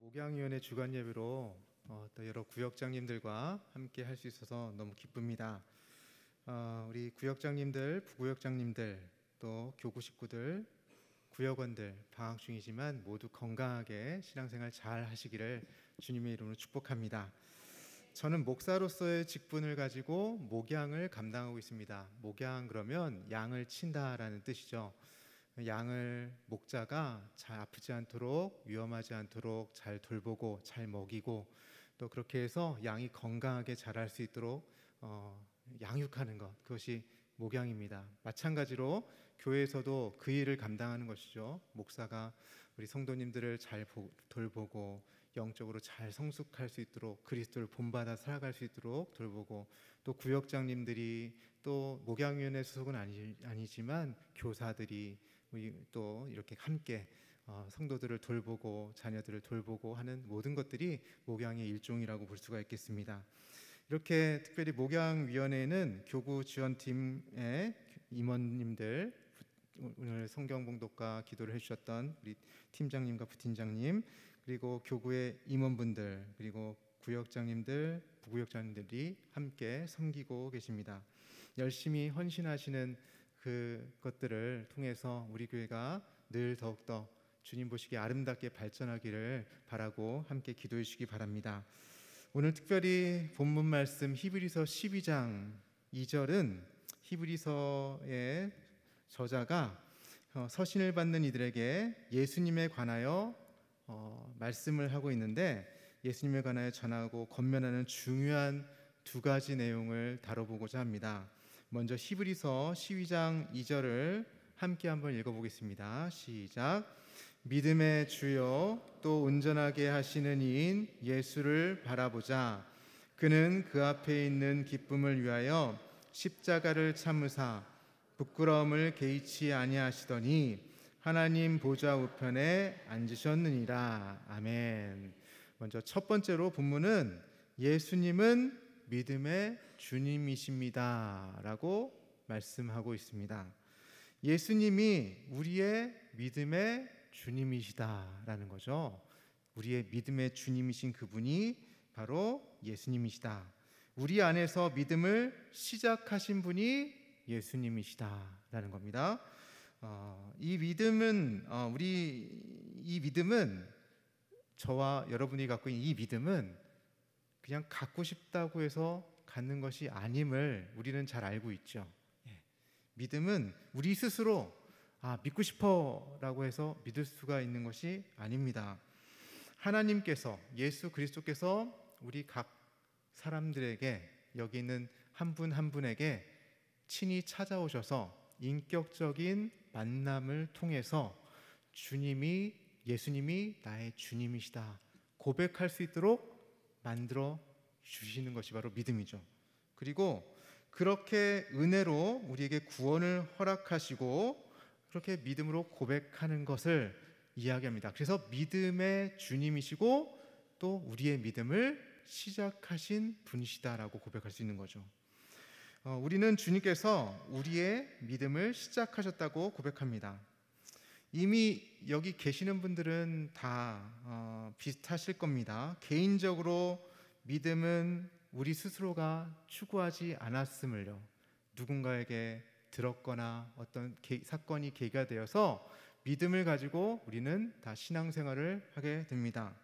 목양위원회 주간 예배로 또 여러 구역장님들과 함께 할 수 있어서 너무 기쁩니다. 우리 구역장님들, 부구역장님들, 또 교구 식구들, 구역원들 방학 중이지만 모두 건강하게 신앙생활 잘 하시기를 주님의 이름으로 축복합니다. 저는 목사로서의 직분을 가지고 목양을 감당하고 있습니다. 목양 그러면 양을 친다라는 뜻이죠. 양을 목자가 잘 아프지 않도록, 위험하지 않도록 잘 돌보고 잘 먹이고, 또 그렇게 해서 양이 건강하게 자랄 수 있도록 양육하는 것, 그것이 목양입니다. 마찬가지로 교회에서도 그 일을 감당하는 것이죠. 목사가 우리 성도님들을 잘 돌보고 영적으로 잘 성숙할 수 있도록, 그리스도를 본받아 살아갈 수 있도록 돌보고, 또 구역장님들이, 또 목양위원회 소속은 아니지만 교사들이 우리 또 이렇게 함께 성도들을 돌보고 자녀들을 돌보고 하는 모든 것들이 목양의 일종이라고 볼 수가 있겠습니다. 이렇게 특별히 목양위원회는 교구 지원팀의 임원님들, 오늘 성경 봉독과 기도를 해주셨던 우리 팀장님과 부팀장님, 그리고 교구의 임원분들, 그리고 구역장님들, 부구역장님들이 함께 섬기고 계십니다. 열심히 헌신하시는 그것들을 통해서 우리 교회가 늘 더욱더 주님 보시기에 아름답게 발전하기를 바라고 함께 기도해 주시기 바랍니다. 오늘 특별히 본문 말씀 히브리서 12장 2절은 히브리서의 저자가 서신을 받는 이들에게 예수님에 관하여 말씀을 하고 있는데, 예수님에 관하여 전하고 권면하는 중요한 두 가지 내용을 다뤄보고자 합니다. 먼저 히브리서 12장 2절을 함께 한번 읽어보겠습니다. 시작. 믿음의 주요 또 온전하게 하시는 이인 예수를 바라보자. 그는 그 앞에 있는 기쁨을 위하여 십자가를 참으사 부끄러움을 개의치 아니하시더니 하나님 보좌 우편에 앉으셨느니라. 아멘. 먼저 첫 번째로 본문은 예수님은 믿음의 주님이십니다 라고 말씀하고 있습니다. 예수님이 우리의 믿음의 주님이시다라는 거죠. 우리의 믿음의 주님이신 그분이 바로 예수님이시다. 우리 안에서 믿음을 시작하신 분이 예수님이시다라는 겁니다. 이 믿음은 저와 여러분이 갖고 있는 이 믿음은 그냥 갖고 싶다고 해서 갖는 것이 아님을 우리는 잘 알고 있죠. 믿음은 우리 스스로 믿고 싶어라고 해서 믿을 수가 있는 것이 아닙니다. 하나님께서, 예수 그리스도께서 우리 각 사람들에게, 여기 있는 한 분 한 분에게 친히 찾아오셔서 인격적인 만남을 통해서 예수님이 나의 주님이시다 고백할 수 있도록 만들어 주시는 것이 바로 믿음이죠. 그리고 그렇게 은혜로 우리에게 구원을 허락하시고 그렇게 믿음으로 고백하는 것을 이야기합니다. 그래서 믿음의 주님이시고 또 우리의 믿음을 시작하신 분이시다라고 고백할 수 있는 거죠. 우리는 주님께서 우리의 믿음을 시작하셨다고 고백합니다. 이미 여기 계시는 분들은 다 비슷하실 겁니다. 개인적으로 믿음은 우리 스스로가 추구하지 않았음을요, 누군가에게 들었거나 어떤 사건이 계기가 되어서 믿음을 가지고 우리는 다 신앙생활을 하게 됩니다.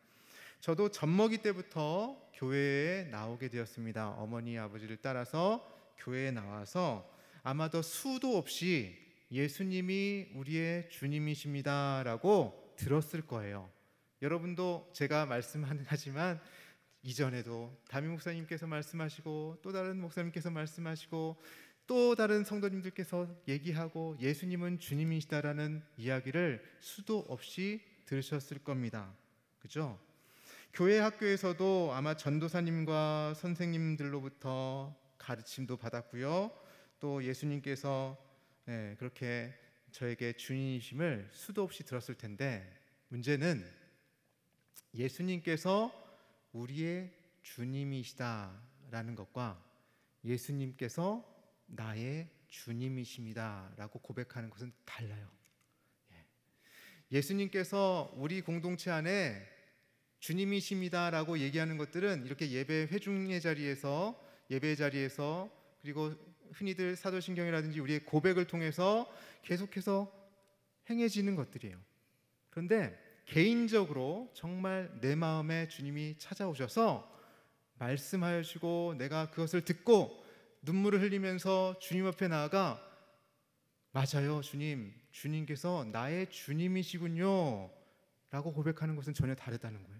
저도 젖먹이 때부터 교회에 나오게 되었습니다. 어머니 아버지를 따라서 교회에 나와서 아마도 수도 없이 예수님이 우리의 주님이십니다 라고 들었을 거예요. 여러분도 제가 말씀하지만 이전에도 담임 목사님께서 말씀하시고 또 다른 목사님께서 말씀하시고 또 다른 성도님들께서 얘기하고 예수님은 주님이시다라는 이야기를 수도 없이 들으셨을 겁니다. 그죠? 교회 학교에서도 아마 전도사님과 선생님들로부터 가르침도 받았고요, 또 예수님께서 그렇게 저에게 주님이심을 수도 없이 들었을 텐데, 문제는 예수님께서 우리의 주님이시다라는 것과 예수님께서 나의 주님이십니다 라고 고백하는 것은 달라요. 예수님께서 우리 공동체 안에 주님이십니다라고 얘기하는 것들은 이렇게 예배 회중의 자리에서, 예배 자리에서, 그리고 흔히들 사도신경이라든지 우리의 고백을 통해서 계속해서 행해지는 것들이에요. 그런데 개인적으로 정말 내 마음에 주님이 찾아오셔서 말씀하여 주시고 내가 그것을 듣고 눈물을 흘리면서 주님 앞에 나아가 맞아요 주님, 주님께서 나의 주님이시군요 라고 고백하는 것은 전혀 다르다는 거예요.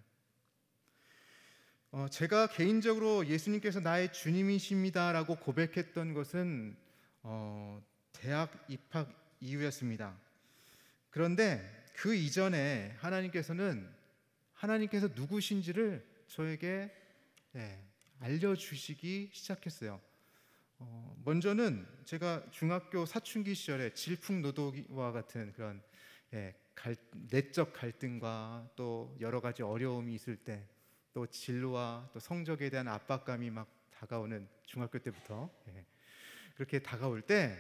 제가 개인적으로 예수님께서 나의 주님이십니다 라고 고백했던 것은 대학 입학 이후였습니다. 그런데 그 이전에 하나님께서 누구신지를 저에게 알려주시기 시작했어요. 먼저는 제가 중학교 사춘기 시절에 질풍노도와 같은 그런 내적 갈등과 또 여러 가지 어려움이 있을 때, 또 진로와 또 성적에 대한 압박감이 막 다가오는 중학교 때부터 그렇게 다가올 때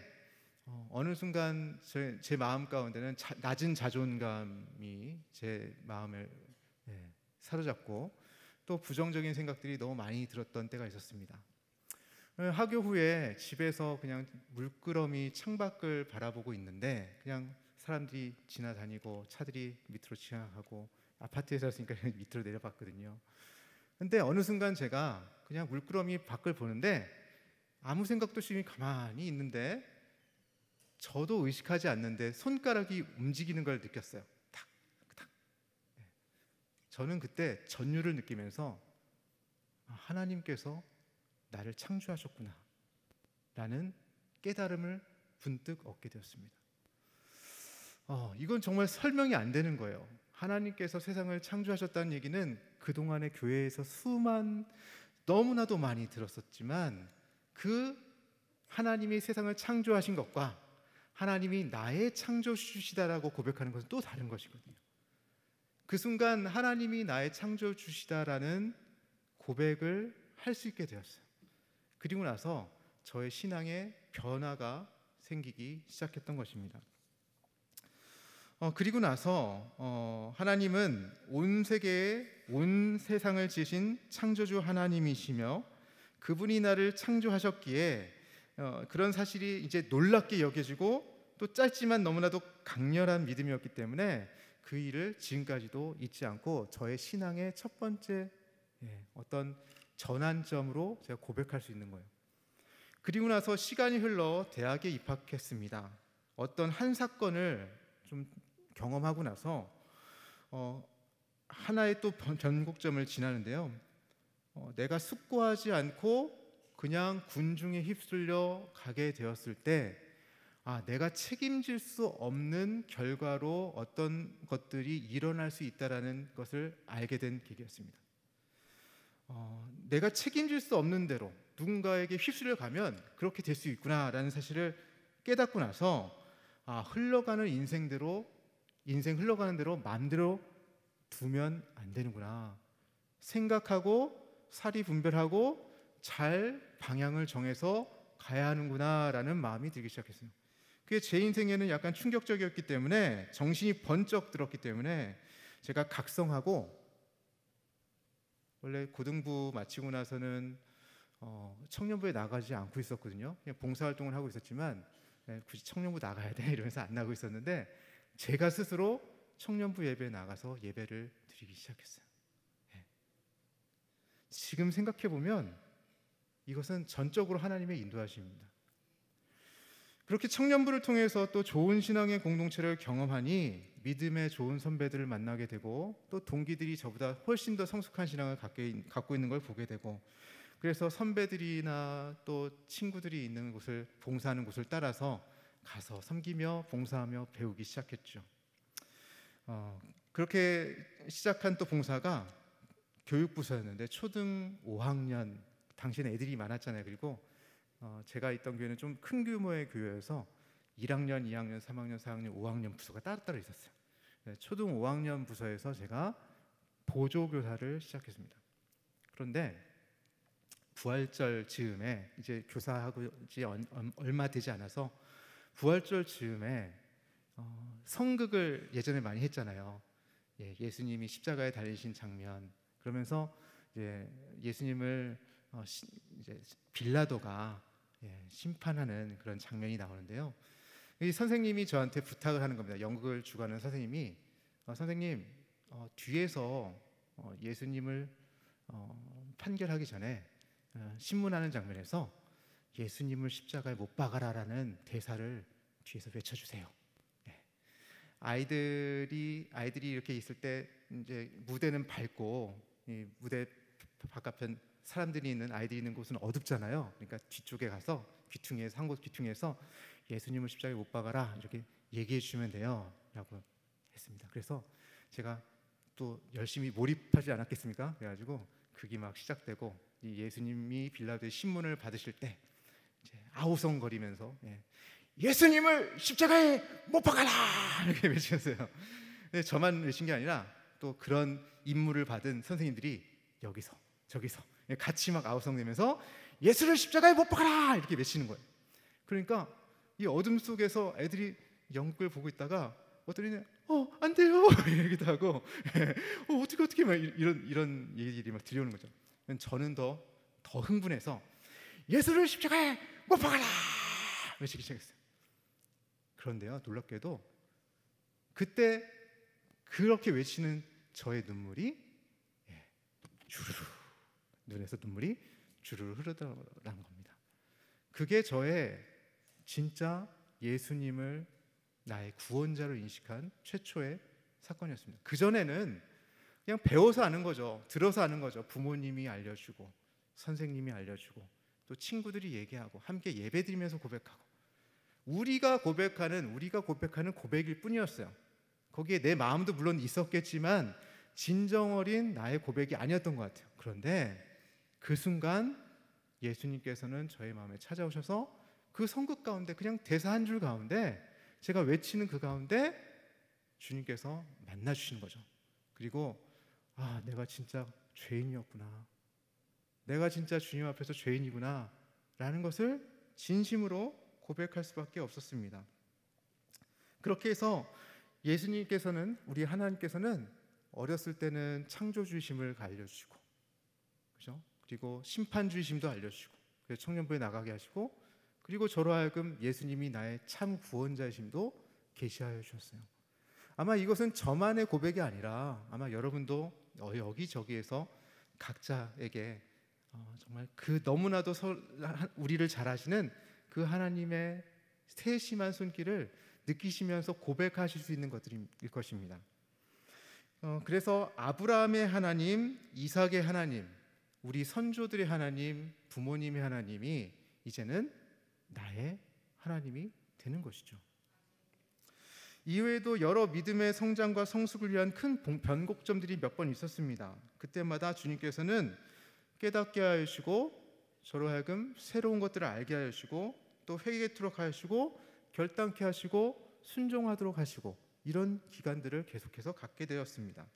어느 순간 제 마음 가운데는 낮은 자존감이 제 마음을 사로잡고 또 부정적인 생각들이 너무 많이 들었던 때가 있었습니다. 하교 후에 집에서 그냥 물끄러미 창밖을 바라보고 있는데 그냥 사람들이 지나다니고 차들이 밑으로 지나가고 아파트에 살았으니까 밑으로 내려봤거든요. 근데 어느 순간 제가 그냥 물끄러미 밖을 보는데 아무 생각도 없이 가만히 있는데 저도 의식하지 않는데 손가락이 움직이는 걸 느꼈어요. 탁, 탁. 저는 그때 전율을 느끼면서 하나님께서 나를 창조하셨구나 라는 깨달음을 문득 얻게 되었습니다. 이건 정말 설명이 안 되는 거예요. 하나님께서 세상을 창조하셨다는 얘기는 그동안의 교회에서 너무나도 많이 들었었지만 그 하나님이 세상을 창조하신 것과 하나님이 나의 창조주시다라고 고백하는 것은 또 다른 것이거든요. 그 순간 하나님이 나의 창조주시다라는 고백을 할 수 있게 되었어요. 그리고 나서 저의 신앙의 변화가 생기기 시작했던 것입니다. 그리고 나서 하나님은 온 세상을 지으신 창조주 하나님이시며 그분이 나를 창조하셨기에 그런 사실이 이제 놀랍게 여겨지고 또 짧지만 너무나도 강렬한 믿음이었기 때문에 그 일을 지금까지도 잊지 않고 저의 신앙의 첫 번째 어떤 전환점으로 제가 고백할 수 있는 거예요. 그리고 나서 시간이 흘러 대학에 입학했습니다. 어떤 한 사건을 좀 경험하고 나서 하나의 또 변곡점을 지나는데요. 내가 숙고하지 않고 그냥 군중에 휩쓸려 가게 되었을 때 내가 책임질 수 없는 결과로 어떤 것들이 일어날 수 있다는 것을 알게 된 계기였습니다. 내가 책임질 수 없는 대로 누군가에게 휩쓸려 가면 그렇게 될 수 있구나라는 사실을 깨닫고 나서 흘러가는 인생 흘러가는 대로 마음대로 두면 안 되는구나. 생각하고 사리 분별하고 잘 방향을 정해서 가야 하는구나라는 마음이 들기 시작했어요. 그게 제 인생에는 약간 충격적이었기 때문에 정신이 번쩍 들었기 때문에 제가 각성하고 원래 고등부 마치고 나서는 청년부에 나가지 않고 있었거든요. 그냥 봉사활동을 하고 있었지만 굳이 청년부 나가야 돼 이러면서 안 나가고 있었는데 제가 스스로 청년부 예배에 나가서 예배를 드리기 시작했어요. 지금 생각해 보면 이것은 전적으로 하나님의 인도하심입니다. 그렇게 청년부를 통해서 또 좋은 신앙의 공동체를 경험하니 믿음의 좋은 선배들을 만나게 되고 또 동기들이 저보다 훨씬 더 성숙한 신앙을 갖고 있는 걸 보게 되고 그래서 선배들이나 또 친구들이 있는 곳을 봉사하는 곳을 따라서 가서 섬기며 봉사하며 배우기 시작했죠. 그렇게 시작한 또 봉사가 교육부서였는데 초등 5학년 당시에는 애들이 많았잖아요. 그리고 제가 있던 교회는 좀 큰 규모의 교회여서 1학년, 2학년, 3학년, 4학년, 5학년 부서가 따로따로 있었어요. 초등 5학년 부서에서 제가 보조교사를 시작했습니다. 그런데 부활절 즈음에 이제 교사하고 얼마 되지 않아서 부활절 즈음에 성극을 예전에 많이 했잖아요. 예수님이 십자가에 달리신 장면, 그러면서 예수님을 이제 빌라도가 심판하는 그런 장면이 나오는데요. 이 선생님이 저한테 부탁을 하는 겁니다. 연극을 주관하는 선생님이 선생님, 뒤에서 예수님을 판결하기 전에 신문하는 장면에서 예수님을 십자가에 못 박아라라는 대사를 뒤에서 외쳐주세요. 아이들이 이렇게 있을 때 이제 무대는 밝고 이 무대 바깥편 사람들이 있는, 아이들이 있는 곳은 어둡잖아요. 그러니까 뒤쪽에 가서 귀퉁이에서, 한 곳 귀퉁이에서 예수님을 십자가에 못 박아라 이렇게 얘기해 주시면 돼요 라고 했습니다. 그래서 제가 또 열심히 몰입하지 않았겠습니까? 그래가지고 극이 막 시작되고 이 예수님이 빌라도의 신문을 받으실 때 이제 아우성거리면서 예수님을 십자가에 못 박아라 이렇게 외치셨어요. 근데 저만 외친 게 아니라 또 그런 임무를 받은 선생님들이 여기서 저기서 같이 막 아우성내면서 예수를 십자가에 못 박아라 이렇게 외치는 거예요. 그러니까 이 어둠 속에서 애들이 연극을 보고 있다가 어떤 애는 안 돼요 이러기도 하고 어떻게 막 이런 얘기들이 막 들려오는 거죠. 저는 더 흥분해서 예수를 십자가에 못 박아라 외치기 시작했어요. 그런데요, 놀랍게도 그때 그렇게 외치는 저의 눈물이 주르르, 눈에서 눈물이 주르르 흐르더라는 겁니다. 그게 저의 진짜 예수님을 나의 구원자로 인식한 최초의 사건이었습니다. 그전에는 그냥 배워서 아는 거죠. 들어서 아는 거죠. 부모님이 알려주고 선생님이 알려주고 또 친구들이 얘기하고 함께 예배드리면서 고백하고 우리가 고백하는 고백일 뿐이었어요. 거기에 내 마음도 물론 있었겠지만 진정 어린 나의 고백이 아니었던 것 같아요. 그런데 그 순간 예수님께서는 저의 마음에 찾아오셔서 그 선극 가운데, 그냥 대사 한 줄 가운데, 제가 외치는 그 가운데 주님께서 만나주시는 거죠. 그리고 내가 진짜 죄인이었구나, 내가 진짜 주님 앞에서 죄인이구나 라는 것을 진심으로 고백할 수밖에 없었습니다. 그렇게 해서 예수님께서는, 우리 하나님께서는 어렸을 때는 창조주의심을 알려주시고, 그죠? 그리고 심판주의심도 알려주시고, 그래서 청년부에 나가게 하시고, 그리고 저로 하여금 예수님이 나의 참 구원자이심도 계시하여 주셨어요. 아마 이것은 저만의 고백이 아니라 아마 여러분도 여기저기에서 각자에게 정말 그 너무나도 우리를 잘 아시는 그 하나님의 세심한 손길을 느끼시면서 고백하실 수 있는 것들일 것입니다. 그래서 아브라함의 하나님, 이삭의 하나님, 우리 선조들의 하나님, 부모님의 하나님이 이제는 나의 하나님이 되는 것이죠. 이외에도 여러 믿음의 성장과 성숙을 위한 큰 변곡점들이 몇 번 있었습니다. 그때마다 주님께서는 깨닫게 하시고 저로 하여금 새로운 것들을 알게 하시고 또 회개토록 하시고 결단케 하시고 순종하도록 하시고, 이런 기간들을 계속해서 갖게 되었습니다.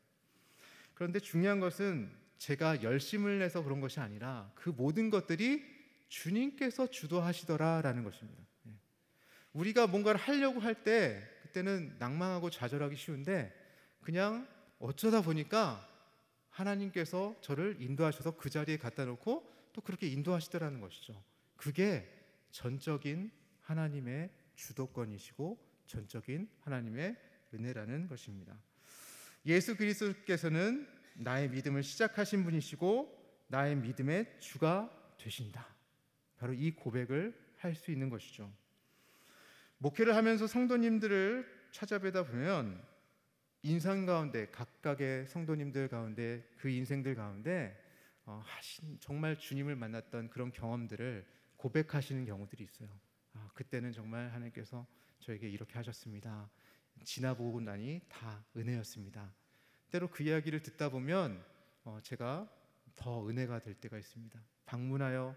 그런데 중요한 것은 제가 열심을 내서 그런 것이 아니라 그 모든 것들이 주님께서 주도하시더라라는 것입니다. 우리가 뭔가를 하려고 할 때 그때는 낭망하고 좌절하기 쉬운데 그냥 어쩌다 보니까 하나님께서 저를 인도하셔서 그 자리에 갖다 놓고 또 그렇게 인도하시더라는 것이죠. 그게 전적인 하나님의 주도권이시고 전적인 하나님의 은혜라는 것입니다. 예수 그리스도께서는 나의 믿음을 시작하신 분이시고 나의 믿음의 주가 되신다. 바로 이 고백을 할 수 있는 것이죠. 목회를 하면서 성도님들을 찾아뵈다 보면 인상 가운데, 각각의 성도님들 가운데, 그 인생들 가운데 정말 주님을 만났던 그런 경험들을 고백하시는 경우들이 있어요. 그때는 정말 하나님께서 저에게 이렇게 하셨습니다. 지나보고 나니 다 은혜였습니다. 때로 그 이야기를 듣다 보면 제가 더 은혜가 될 때가 있습니다. 방문하여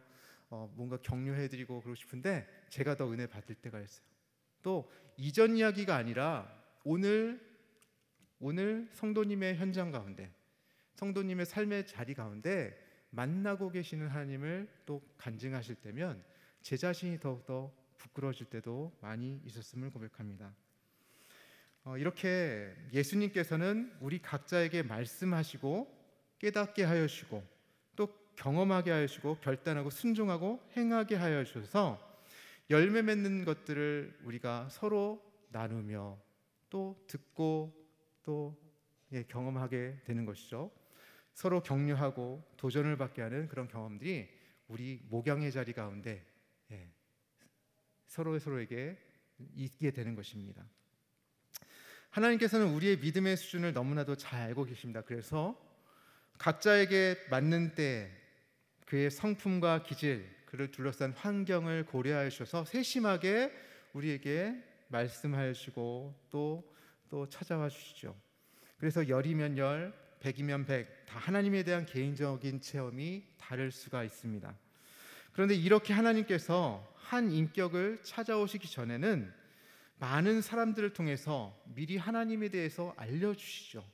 뭔가 격려해드리고 그러고 싶은데 제가 더 은혜 받을 때가 있어요. 또 이전 이야기가 아니라 오늘 성도님의 현장 가운데, 성도님의 삶의 자리 가운데 만나고 계시는 하나님을 또 간증하실 때면 제 자신이 더욱더 부끄러워질 때도 많이 있었음을 고백합니다. 이렇게 예수님께서는 우리 각자에게 말씀하시고 깨닫게 하여 주시고 또 경험하게 하여 주시고 결단하고 순종하고 행하게 하여 주셔서 열매 맺는 것들을 우리가 서로 나누며 또 듣고 또 경험하게 되는 것이죠. 서로 격려하고 도전을 받게 하는 그런 경험들이 우리 목양의 자리 가운데 서로에게 있게 되는 것입니다. 하나님께서는 우리의 믿음의 수준을 너무나도 잘 알고 계십니다. 그래서 각자에게 맞는 때 그의 성품과 기질, 그를 둘러싼 환경을 고려하여 주셔서 세심하게 우리에게 말씀하여 주시고 또 찾아와 주시죠. 그래서 열이면 열, 백이면 백, 다 하나님에 대한 개인적인 체험이 다를 수가 있습니다. 그런데 이렇게 하나님께서 한 인격을 찾아오시기 전에는 많은 사람들을 통해서 미리 하나님에 대해서 알려주시죠.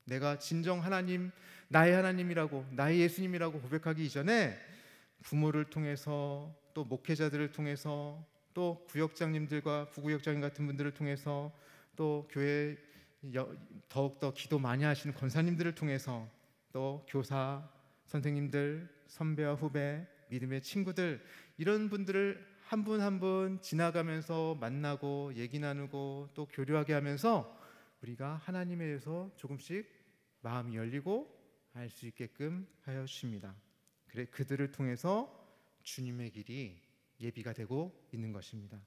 내가 진정 하나님, 나의 하나님이라고, 나의 예수님이라고 고백하기 이전에 부모를 통해서 또 목회자들을 통해서 또 구역장님들과 부구역장님 같은 분들을 통해서 또 교회 더욱더 기도 많이 하시는 권사님들을 통해서 또 교사, 선생님들, 선배와 후배, 믿음의 친구들, 이런 분들을 한 분 한 분 지나가면서 만나고 얘기 나누고 또 교류하게 하면서 우리가 하나님에 대해서 조금씩 마음이 열리고 알 수 있게끔 하여 주십니다. 그래 그들을 통해서 주님의 길이 예비가 되고 있는 것입니다.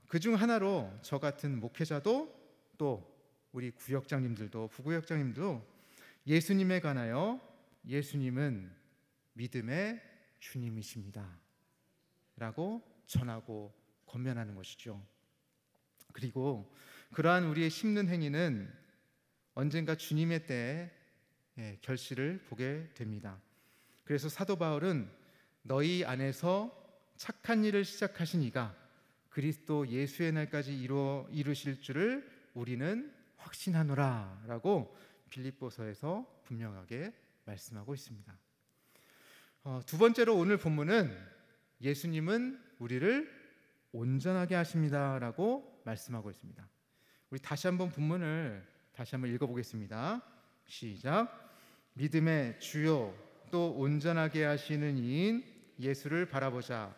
그중 하나로 저 같은 목회자도 또 우리 구역장님들도 부구역장님도 예수님에 관하여 예수님은 믿음의 주님이십니다 라고 전하고 권면하는 것이죠. 그리고 그러한 우리의 심는 행위는 언젠가 주님의 때에 결실을 보게 됩니다. 그래서 사도 바울은 너희 안에서 착한 일을 시작하신 이가 그리스도 예수의 날까지 이루실 줄을 우리는 확신하노라 라고 빌립보서에서 분명하게 말씀하고 있습니다. 두 번째로 오늘 본문은 예수님은 우리를 온전하게 하십니다 라고 말씀하고 있습니다. 우리 다시 한번 본문을 다시 한번 읽어보겠습니다. 시작. 믿음의 주요 또 온전하게 하시는 이인 예수를 바라보자.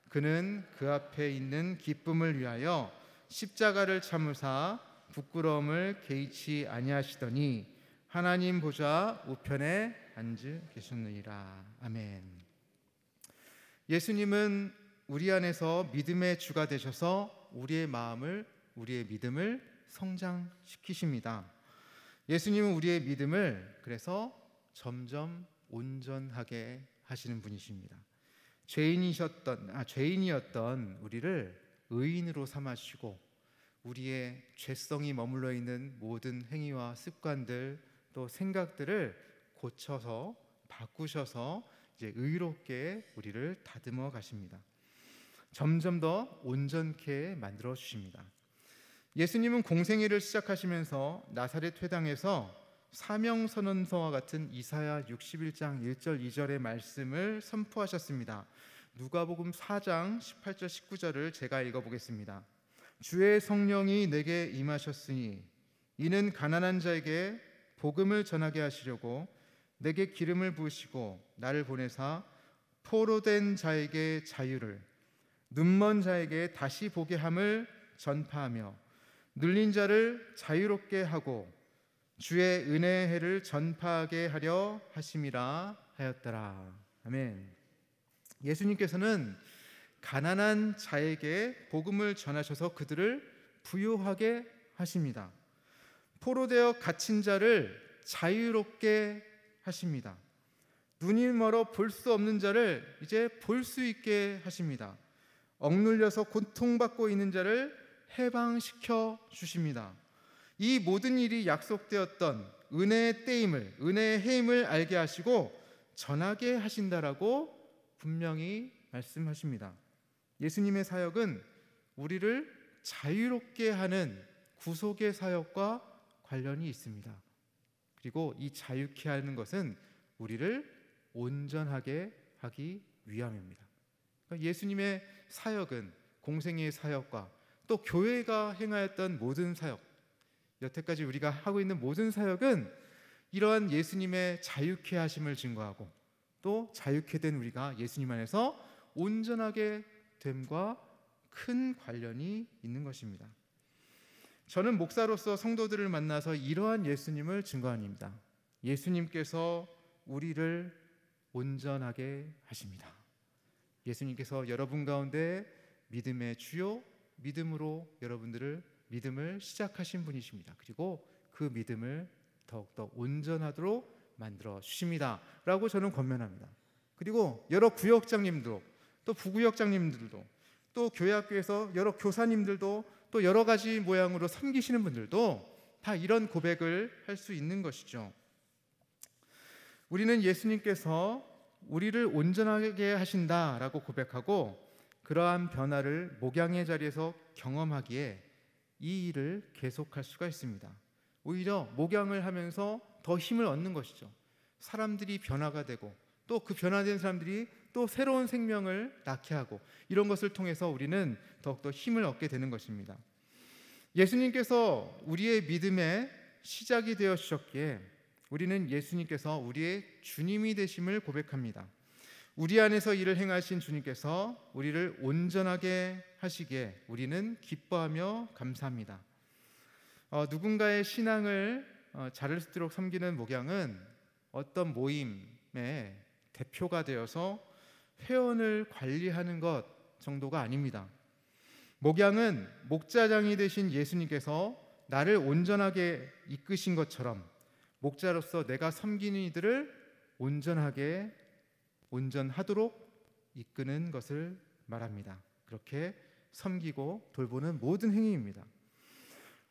그는 그 앞에 있는 기쁨을 위하여 십자가를 참으사 부끄러움을 개의치 아니하시더니 하나님 보좌 우편에 앉으 계셨느니라. 아멘. 예수님은 우리 안에서 믿음의 주가 되셔서 우리의 마음을, 우리의 믿음을 성장시키십니다. 예수님은 우리의 믿음을 그래서 점점 온전하게 하시는 분이십니다. 죄인이었던 우리를 의인으로 삼아주시고 우리의 죄성이 머물러 있는 모든 행위와 습관들 또 생각들을 고쳐서 바꾸셔서 이제 의롭게 우리를 다듬어 가십니다. 점점 더 온전케 만들어 주십니다. 예수님은 공생애를 시작하시면서 나사렛 회당에서 사명선언서와 같은 이사야 61장 1절 2절의 말씀을 선포하셨습니다. 누가복음 4장 18절 19절을 제가 읽어보겠습니다. 주의 성령이 내게 임하셨으니 이는 가난한 자에게 복음을 전하게 하시려고 내게 기름을 부으시고 나를 보내사 포로된 자에게 자유를, 눈먼 자에게 다시 보게 함을 전파하며 눌린 자를 자유롭게 하고 주의 은혜의 해를 전파하게 하려 하심이라 하였더라. 아멘. 예수님께서는 가난한 자에게 복음을 전하셔서 그들을 부유하게 하십니다. 포로되어 갇힌 자를 자유롭게 하십니다. 눈이 멀어 볼 수 없는 자를 이제 볼 수 있게 하십니다. 억눌려서 고통받고 있는 자를 해방시켜 주십니다. 이 모든 일이 약속되었던 은혜의 때임을, 은혜의 해임을 알게 하시고 전하게 하신다라고 분명히 말씀하십니다. 예수님의 사역은 우리를 자유롭게 하는 구속의 사역과 관련이 있습니다. 그리고 이 자유케 하는 것은 우리를 온전하게 하기 위함입니다. 그러니까 예수님의 사역은 공생애의 사역과 또 교회가 행하였던 모든 사역, 여태까지 우리가 하고 있는 모든 사역은 이러한 예수님의 자유케 하심을 증거하고 또 자유케 된 우리가 예수님 안에서 온전하게 됨과 큰 관련이 있는 것입니다. 저는 목사로서 성도들을 만나서 이러한 예수님을 증거합니다. 예수님께서 우리를 온전하게 하십니다. 예수님께서 여러분 가운데 믿음의 주요, 믿음으로 여러분들을 믿음을 시작하신 분이십니다. 그리고 그 믿음을 더욱더 온전하도록 만들어 주십니다 라고 저는 권면합니다. 그리고 여러 구역장님도, 또 부구역장님들도, 또 교회학교에서 여러 교사님들도, 또 여러 가지 모양으로 섬기시는 분들도 다 이런 고백을 할 수 있는 것이죠. 우리는 예수님께서 우리를 온전하게 하신다라고 고백하고 그러한 변화를 목양의 자리에서 경험하기에 이 일을 계속할 수가 있습니다. 오히려 목양을 하면서 더 힘을 얻는 것이죠. 사람들이 변화가 되고 또 그 변화된 사람들이 또 새로운 생명을 낳게 하고 이런 것을 통해서 우리는 더욱더 힘을 얻게 되는 것입니다. 예수님께서 우리의 믿음의 시작이 되어 주셨기에 우리는 예수님께서 우리의 주님이 되심을 고백합니다. 우리 안에서 일을 행하신 주님께서 우리를 온전하게 하시기에 우리는 기뻐하며 감사합니다. 누군가의 신앙을 자를 수 있도록 섬기는 목양은 어떤 모임의 대표가 되어서 회원을 관리하는 것 정도가 아닙니다. 목양은 목자장이 되신 예수님께서 나를 온전하게 이끄신 것처럼 목자로서 내가 섬기는 이들을 온전하도록 이끄는 것을 말합니다. 그렇게 섬기고 돌보는 모든 행위입니다.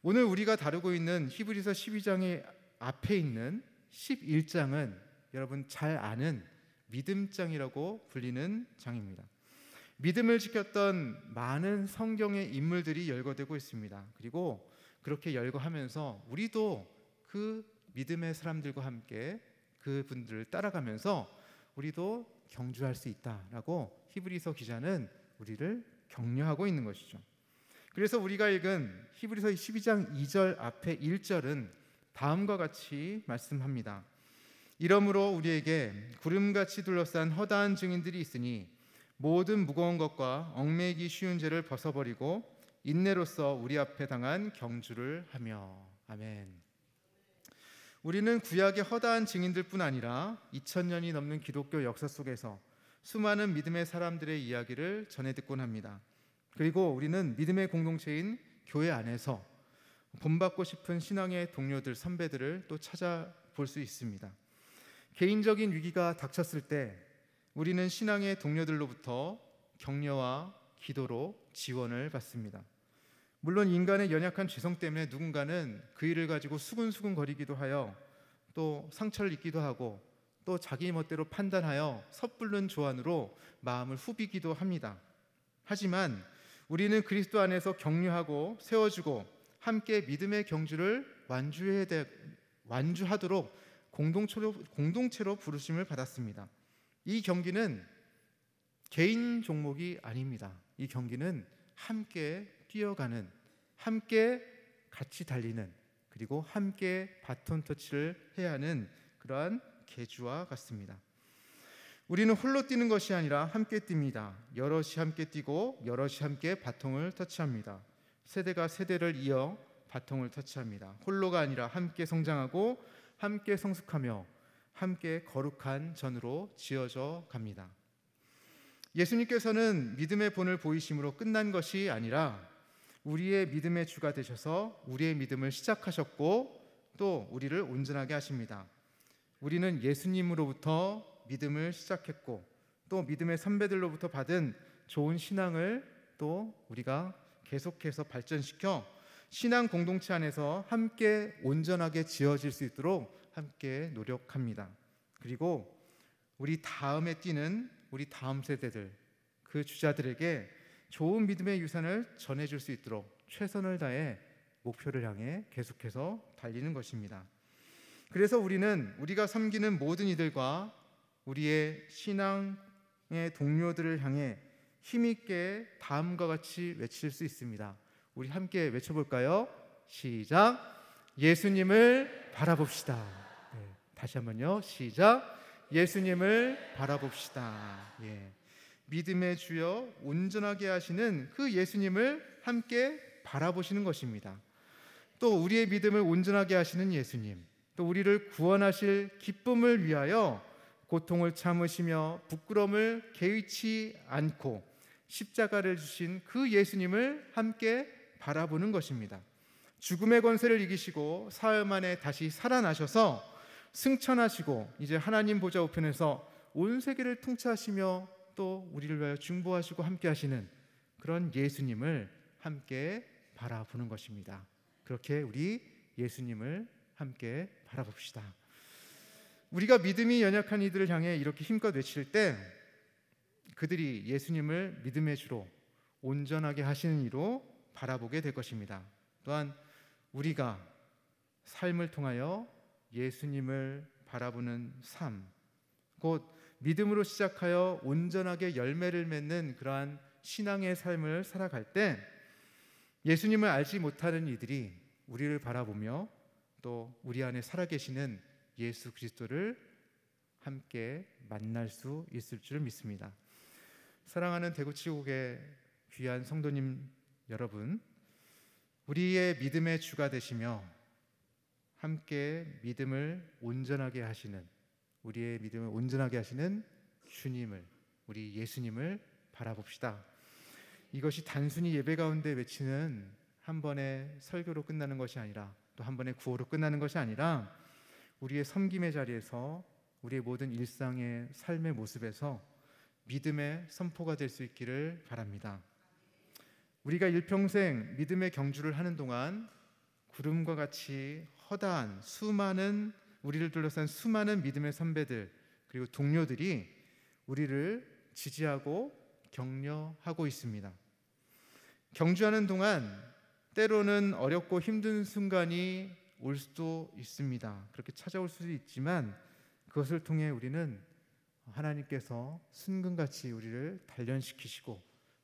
오늘 우리가 다루고 있는 히브리서 12장의 앞에 있는 11장은 여러분 잘 아는 믿음장이라고 불리는 장입니다. 믿음을 지켰던 많은 성경의 인물들이 열거되고 있습니다. 그리고 그렇게 열거하면서 우리도 그 믿음의 사람들과 함께 그분들을 따라가면서 우리도 경주할 수 있다라고 히브리서 기자는 우리를 격려하고 있는 것이죠. 그래서 우리가 읽은 히브리서 12장 2절 앞에 1절은 다음과 같이 말씀합니다. 이러므로 우리에게 구름같이 둘러싼 허다한 증인들이 있으니 모든 무거운 것과 얽매이기 쉬운 죄를 벗어버리고 인내로써 우리 앞에 당한 경주를 하며. 아멘. 우리는 구약의 허다한 증인들뿐 아니라 2000년이 넘는 기독교 역사 속에서 수많은 믿음의 사람들의 이야기를 전해 듣곤 합니다. 그리고 우리는 믿음의 공동체인 교회 안에서 본받고 싶은 신앙의 동료들, 선배들을 또 찾아볼 수 있습니다. 개인적인 위기가 닥쳤을 때 우리는 신앙의 동료들로부터 격려와 기도로 지원을 받습니다. 물론 인간의 연약한 죄성 때문에 누군가는 그 일을 가지고 수근수근 거리기도 하여 또 상처를 입기도 하고 또 자기 멋대로 판단하여 섣부른 조언으로 마음을 후비기도 합니다. 하지만 우리는 그리스도 안에서 격려하고 세워주고 함께 믿음의 경주를 완주하도록 공동체로 부르심을 받았습니다. 이 경기는 개인 종목이 아닙니다. 이 경기는 함께 뛰어가는, 함께 같이 달리는, 그리고 함께 바톤 터치를 해야 하는 그러한 계주와 같습니다. 우리는 홀로 뛰는 것이 아니라 함께 뜁니다. 여럿이 함께 뛰고 여럿이 함께 바통을 터치합니다. 세대가 세대를 이어 바통을 터치합니다. 홀로가 아니라 함께 성장하고 함께 성숙하며 함께 거룩한 전으로 지어져 갑니다. 예수님께서는 믿음의 본을 보이심으로 끝난 것이 아니라 우리의 믿음의 주가 되셔서 우리의 믿음을 시작하셨고 또 우리를 온전하게 하십니다. 우리는 예수님으로부터 믿음을 시작했고 또 믿음의 선배들로부터 받은 좋은 신앙을 또 우리가 계속해서 발전시켜 신앙 공동체 안에서 함께 온전하게 지어질 수 있도록 함께 노력합니다. 그리고 우리 다음에 뛰는 우리 다음 세대들, 그 주자들에게 좋은 믿음의 유산을 전해줄 수 있도록 최선을 다해 목표를 향해 계속해서 달리는 것입니다. 그래서 우리는 우리가 섬기는 모든 이들과 우리의 신앙의 동료들을 향해 힘있게 다음과 같이 외칠 수 있습니다. 우리 함께 외쳐볼까요? 시작. 예수님을 바라봅시다. 네, 다시 한번요. 시작. 예수님을 바라봅시다. 예. 믿음의 주여 온전하게 하시는 그 예수님을 함께 바라보시는 것입니다. 또 우리의 믿음을 온전하게 하시는 예수님, 또 우리를 구원하실 기쁨을 위하여 고통을 참으시며 부끄러움을 개의치 않고 십자가를 주신 그 예수님을 함께 바라보는 것입니다. 죽음의 권세를 이기시고 사흘 만에 다시 살아나셔서 승천하시고 이제 하나님 보좌 우편에서 온 세계를 통치하시며 또 우리를 위하여 중보하시고 함께 하시는 그런 예수님을 함께 바라보는 것입니다. 그렇게 우리 예수님을 함께 바라봅시다. 우리가 믿음이 연약한 이들을 향해 이렇게 힘껏 외칠 때 그들이 예수님을 믿음의 주로 온전하게 하시는 이로 바라보게 될 것입니다. 또한 우리가 삶을 통하여 예수님을 바라보는 삶, 곧 믿음으로 시작하여 온전하게 열매를 맺는 그러한 신앙의 삶을 살아갈 때 예수님을 알지 못하는 이들이 우리를 바라보며 또 우리 안에 살아계시는 예수 그리스도를 함께 만날 수 있을 줄 믿습니다. 사랑하는 대구치국의 귀한 성도님 여러분, 우리의 믿음의 주가 되시며 함께 믿음을 온전하게 하시는, 우리의 믿음을 온전하게 하시는 주님을, 우리 예수님을 바라봅시다. 이것이 단순히 예배 가운데 외치는 한 번의 설교로 끝나는 것이 아니라, 또 한 번의 구호로 끝나는 것이 아니라 우리의 섬김의 자리에서, 우리의 모든 일상의 삶의 모습에서 믿음의 선포가 될 수 있기를 바랍니다. 우리가 일평생 믿음의 경주를 하는 동안 구름과 같이 허다한 수많은, 우리를 둘러싼 수많은 믿음의 선배들 그리고 동료들이 우리를 지지하고 격려하고 있습니다. 경주하는 동안 때로는 어렵고 힘든 순간이 올 수도 있습니다. 그렇게 찾아올 수도 있지만 그것을 통해 우리는 하나님께서 순금같이 우리를 단련시키시고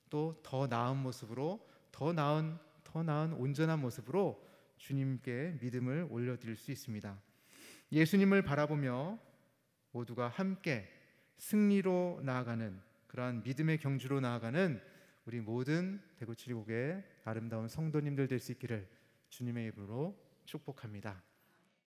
또 더 나은 모습으로, 더 나은 온전한 모습으로 주님께 믿음을 올려드릴 수 있습니다. 예수님을 바라보며 모두가 함께 승리로 나아가는 그러한 믿음의 경주로 나아가는 우리 모든 대구칠곡의 아름다운 성도님들 될 수 있기를 주님의 이름으로 축복합니다.